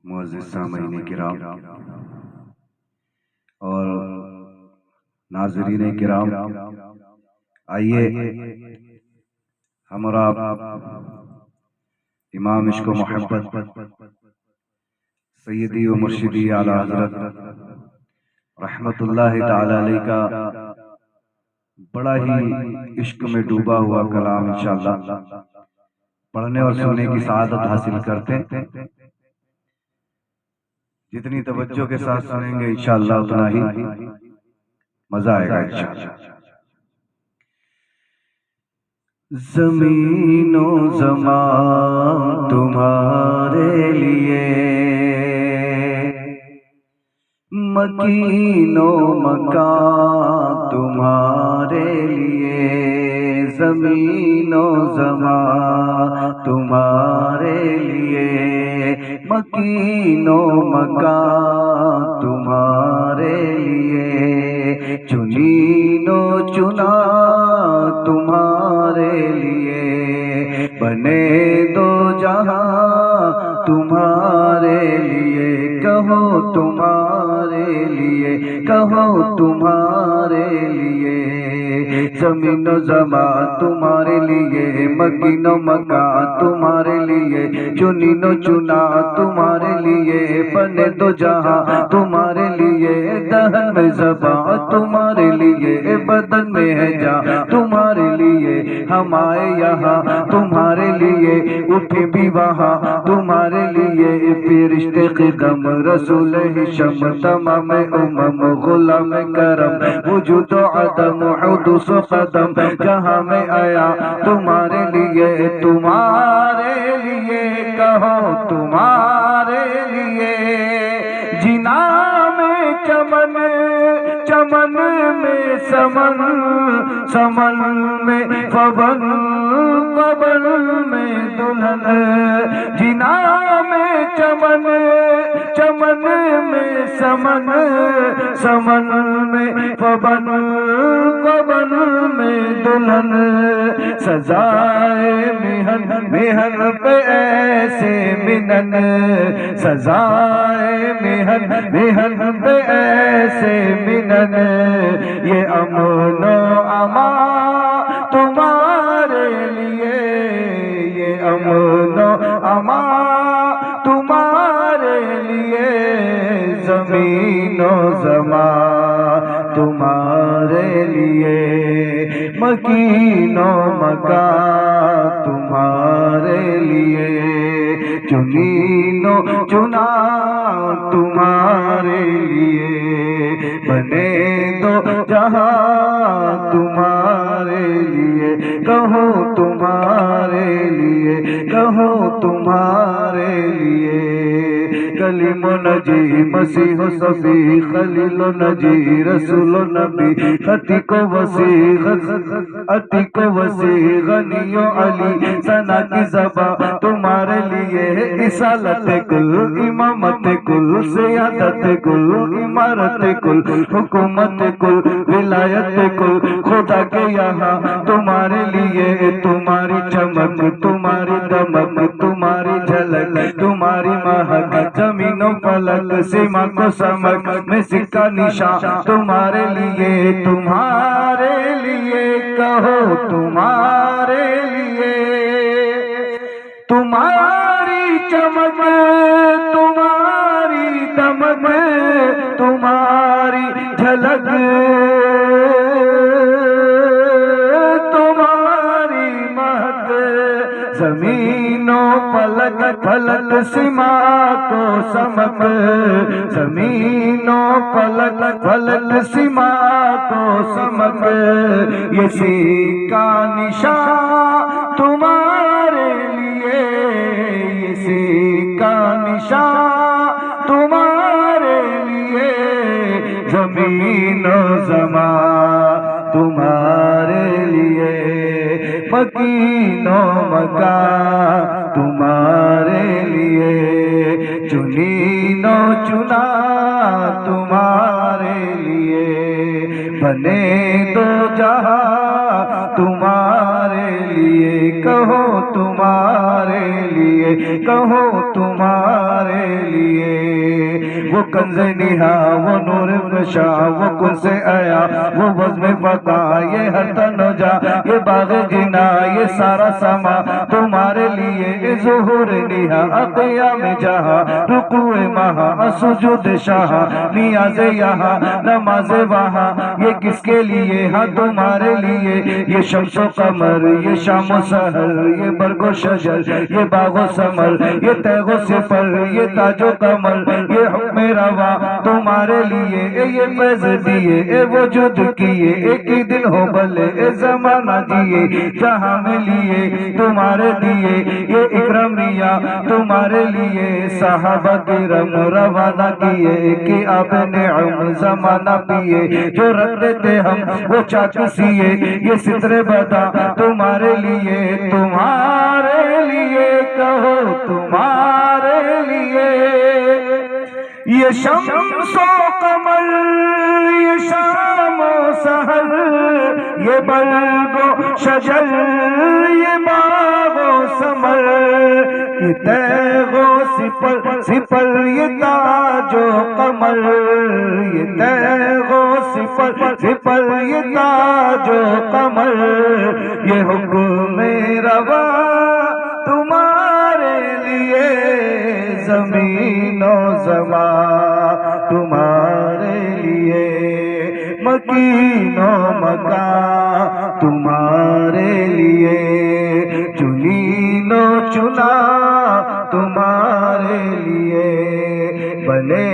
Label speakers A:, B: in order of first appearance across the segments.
A: معزز سامعین کرام اور ناظرین کرام، آئیے ہم اور آپ امام عشق و محبت سیدی و مرشدی اعلی حضرت رحمت اللہ تعالی علیہ کا بڑا ہی عشق میں ڈوبا ہوا کلام انشاءاللہ پڑھنے اور سننے کی سعادت حاصل کرتے ہیں۔ جتنی توجہ کے ساتھ سنیں گے انشاءاللہ اتنا ہی مزہ آئے گا انشاءاللہ۔ زمین و زمان تمہارے لیے، مکین و مکان تمہارے لیے، زمین و زمان تمہارے لیے، مکین و مکان تمہارے لیے، چنین و چنا تمہارے لیے، بنے دو جہاں تمہارے لیے، کہو تمہارے لیے، کہو تمہارے لیے، زمین و زمان تمہارے لیے، مکین و مکان تمہارے لیے، چنین و چنا تمہارے لیے، بنے دو جہاں تمہارے لیے، دہن میں زبان تمہارے لیے، بدن میں ہے جان تمہارے لیے، ہم آئے یہاں تمہارے لیے، اٹھے بھی وہاں تمہارے لیے، فرشتے قدم رسول ہشم تمام امم غلام کرم، وجود و عدم حدوث و قدم، جہاں میں آیا تمہارے لیے، تمہارے لیے، کہو تمہارے لیے، جنا میں چمن، چمن میں سمن، سمن میں فبن، فبن میں دلہن، جنا میں چمن، چمن میں سمن، سمن میں فبن، فبن میں دلہن، سزائے مہن، مہن پہ ایسے منن، سزائے مہن، مہن پہ ایسے منن، یہ امن و امان تمہارے لیے، یہ امن و امان تمہارے لیے، زمین و زمان تمہارے لیے، مکین و مکان تمہارے لیے، چنین و چنا تمہارے لیے، بنے دو جہاں تمہارے لیے، کہو تمہارے لیے، کہو تمہارے لیے، کلیم و نجی مسیح و صفی، خلیل و نجی رسول و نبی، عتیق و وسیع، عتیق و وسیع، غنی و علی، ثنا کی زبان تمہارے لیے، رسالت کل، امامت کل، سیادت کل، امارت کل، حکومت کل، ولایت کل، خدا کے یہاں تمہارے لیے، تمہاری چمک، تمہاری دمک، تمہاری جھلک، تمہاری مہک، زمین و فلک، سیما کو سمک میں سکہ نشان تمہارے لیے، تمہارے لیے، کہو تمہارے لیے، تمہاری چمک، تمہاری دمک، تمہاری جھلک، تمہاری مہک، زمین و فلک، فلک سما کو سمک، زمین و فلک، فلک سما کو سمک، یہ سکہ نشان تمہارے لیے، یہ سکہ نشان تمہارے لیے، زمین و زمان تمہارے لیے، مکین و مکان تمہارے لیے، چنین و چنا تمہارے لیے، بنے دو جہاں تمہارے لیے، کہو تمہارے لیے، کہو تمہارے لیے، وہ کنز نہا وہ نور فشا وہ کن سے آیا وہ وزم فقا یہ ہر تنجا یہ باغ جنا یہ سارا سما تمہارے لیے ظہور نہا قیام جہاں رکوع مہا سجود شاہ نیاز یہاں نماز وہاں یہ کس کے لیے ہاں تمہارے لیے یہ شمس و قمر یہ شام و سحر یہ برگ و شجر یہ باغ و ثمر یہ تیغ و صفر یہ تاج و کمر یہ حکم روا تمہارے لیے یہ فیض دیے اے وجود کیے ایک ہی دن ہو بلے اے زمانہ دیے جہاں میں لیے تمہارے دیے یہ اکرمیہ تمہارے لیے صحابہ کرم روانہ کیے کہ آپ نعم زمانہ پیے جو رکھتے تھے ہم وہ چاک سیے یہ ستر بدا تمہارے لیے کہو تمہارے لیے یہ شمس و قمر یہ شام و سحر یہ برگ و شجر یہ باغ و ثمر یہ تیغ و صفر یہ تاج و قمر یہ تیغ و صفر یہ تاج و قمر یہ حکم روا تمہارے لیے زمین و زمان تمہارے لیے مکین و مکان تمہارے لیے چنین و چنا تمہارے لیے بنے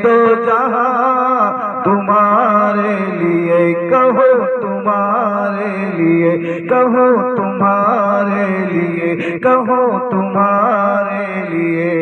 A: دو جہاں تمہارے لیے کہو تمہارے لیے کہو تمہارے لیے کہو تمہارے لیے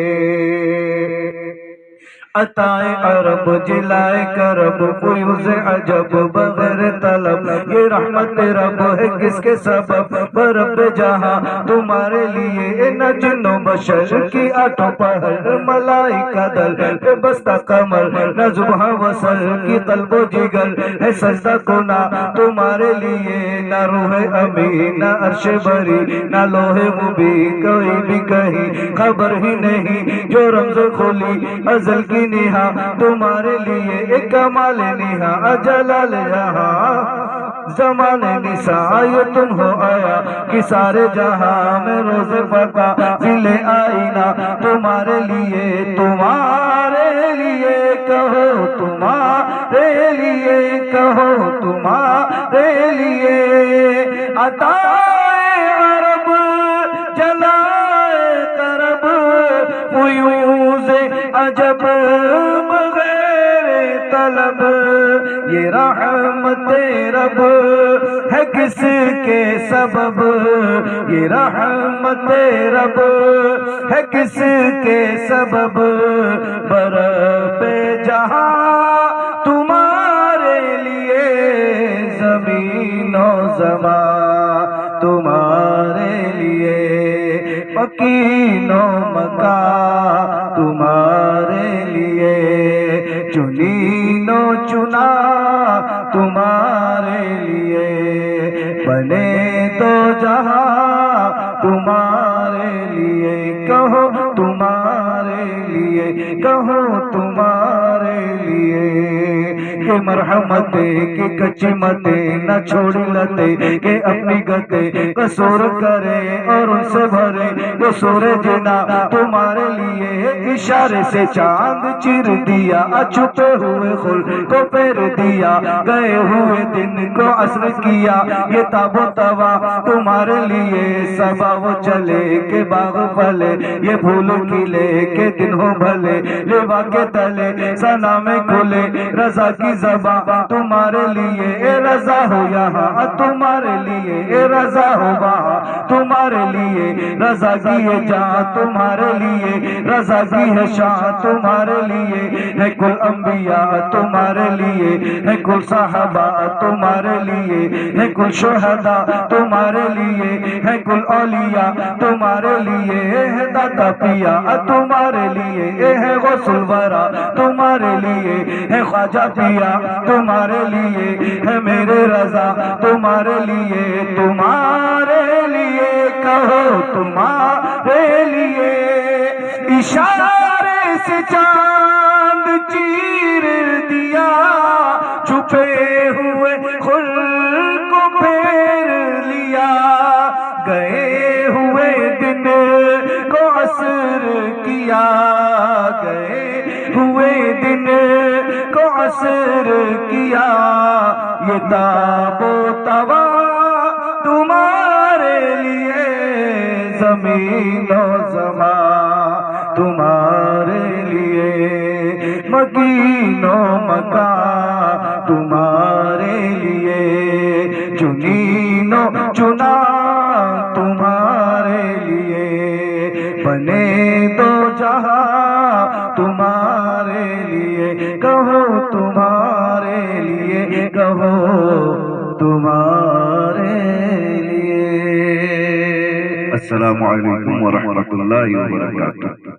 A: عطائے عرب جلائے کرب فیوز عجب بغیر طلب یہ رحمت رب ہے کس کے سبب برب جہاں تمہارے لیے نہ جن و بشر کی آٹھوں پہر ملائکہ دل پہ بستہ کمر نہ زبہ وصل کی قلب و جگر ہے سجدہ کنا تمہارے لیے نہ روح امین نہ عرش بری نہ لوح مبی کوئی بھی کہیں خبر ہی نہیں جو رمز کھولی ازل کی نہا تمہارے لیے ایک کمال نہا جلال یہاں زمان نساء یہ تم ہو آیا کہ سارے جہاں میں روز فقا ذل آئینہ تمہارے لیے کہو تمہارے لیے کہو تمہارے لیے عطائے عرب جلائے کرب فیوز عجب بغیر طلب یہ رحمت رب ہے کس کے سبب یہ رحمت رب ہے کس کے سبب برب جہاں تمہارے لیے زمین و زمان تمہارے لیے مکین و مکان تمہارے لیے چنین و چنا تمہارے لیے بنے تو جہاں تمہارے لیے کہو تمہارے لیے کہو تمہارے لیے کہ مرحمت کی کچی متے نہ چھوڑی لتے کہ اپنی گتے قصور کرے اور ان سے بھرے وہ سورج نہ تمہارے لیے اشارے سے چاند چیر دیا چھپے ہوئے خل کو پیر دیا گئے ہوئے دن کو عصر کیا یہ تاب و توا تمہارے لیے صبا وہ چلے کہ باغ پھلے یہ پھول کھلے کہ دن ہو بھلے لیوا کے تلے ثنا میں کھلے رضا کی زباں تمہارے لیے اے رضا ہو یہاں تمہارے لیے اے رضا ہو وہاں تمہارے لیے رضا کی ہے جان تمہارے لیے رضا کی ہے شان تمہارے لیے ہے کل انبیاء تمہارے لیے ہے کل صحابہ تمہارے لیے ہے کل شہداء تمہارے لیے ہے کل اولیاء تمہارے لیے ہے داتا پیا تمہارے لیے ہے غوث الورا تمہارے لیے ہے خواجہ پیا تمہارے لیے ہے میرے رضا تمہارے لیے کہو تمہارے لیے اشارے سے چاند حسر کیا یہ تاب و توا تمہارے لیے، زمین و زمان تمہارے لیے، مکین و مکان تمہارے لیے، چنین و چنا تمہارے لیے، بنے دو جہاں تمہارے لیے، کہو تمہارے لیے، کہو تمہارے لیے۔ السلام علیکم ورحمۃ اللہ وبرکاتہ۔